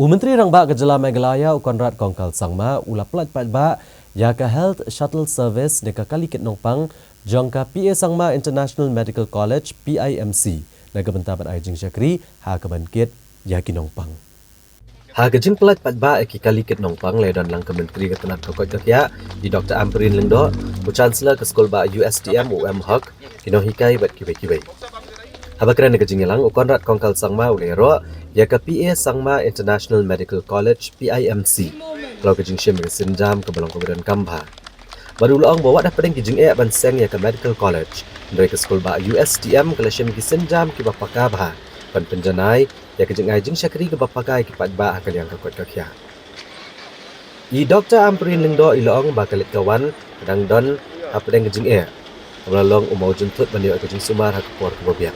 Menteri Rangba Gejala Meghalaya Conrad Sangma ula plat patba Yaka Health Shuttle Service neka kalikit Nongpang jangka PA Sangma International Medical College PIMC naga bentaban Aijing Syakri ha kebankit Yaki Nongpang. Ha gejing plat patba eki kalikit Nongpang ledan lang ke Menteri Ketenak Kokot Kakya di Dr. Amperin Lengdo ku Chancellor ke Sekolah Ba USTM UM Hak kino hikai bat kibai-kibai. Habakran gejing lang Conrad Sangma ulero Yaka PA Sangma International Medical College PIMC. Kalau kejing syem senjam ke belong kemudian kambha. Baru ulang bawa dah pedeng kejing banseng Yaka Medical College. Dari ke sekolah ba USTM kalau syem senjam ke bapaka bah. Pan penjanai ya kejing Aijing Syakri ke bapaka ke patba akal yang kuat kakya. I Dr. Amperin Lengdo ilong bakalit kawan kadang don pedeng kejing Melalong umau juntut bandio kejing sumar hak kuar ke bobiak.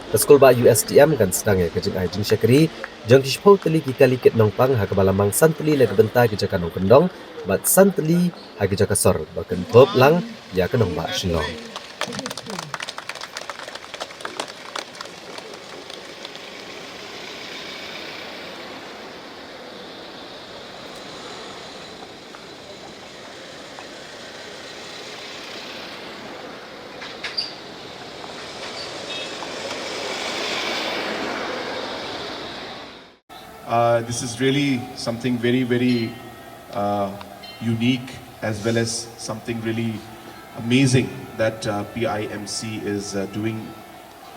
Sekolah ba USTM kan sedang ya kejing Aijing Syakri jang kishpau teli kalikit Nongpang ha kebalamang santeli le kebentai ke jaka Nongkendong bat santeli ha ke jaka sor baken pop lang ya ke Nongba Shillong. This is really something very unique as well as something really amazing that PIMC is doing,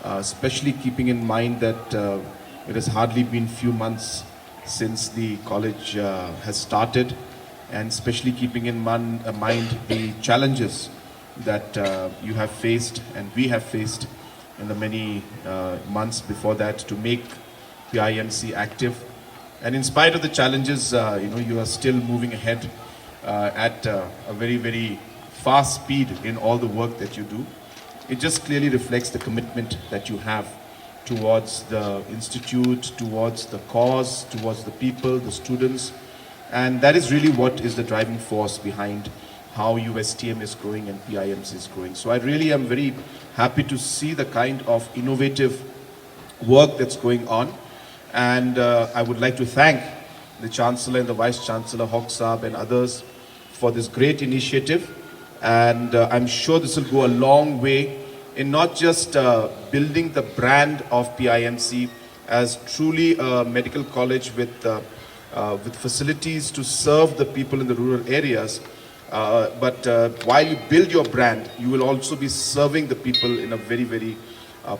especially keeping in mind that it has hardly been few months since the college has started, and especially keeping in mind the challenges that you have faced and we have faced in the many months before that to make PIMC active. And in spite of the challenges, you are still moving ahead at a very fast speed in all the work that you do. It just clearly reflects the commitment that you have towards the institute, towards the cause, towards the people, the students. And that is really what is the driving force behind how USTM is growing and PIMC is growing. So I really am very happy to see the kind of innovative work that's going on. And I would like to thank the Chancellor and the Vice Chancellor, Hawk Saab and others for this great initiative. And I'm sure this will go a long way in not just building the brand of PIMC as truly a medical college with facilities to serve the people in the rural areas. But while you build your brand, you will also be serving the people in a very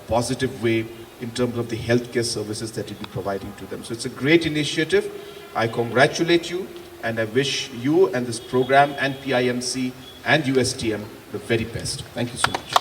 positive way in terms of the healthcare services that you'll be providing to them. So it's a great initiative. I congratulate you and I wish you and this program and PIMC and USTM the very best. Thank you so much.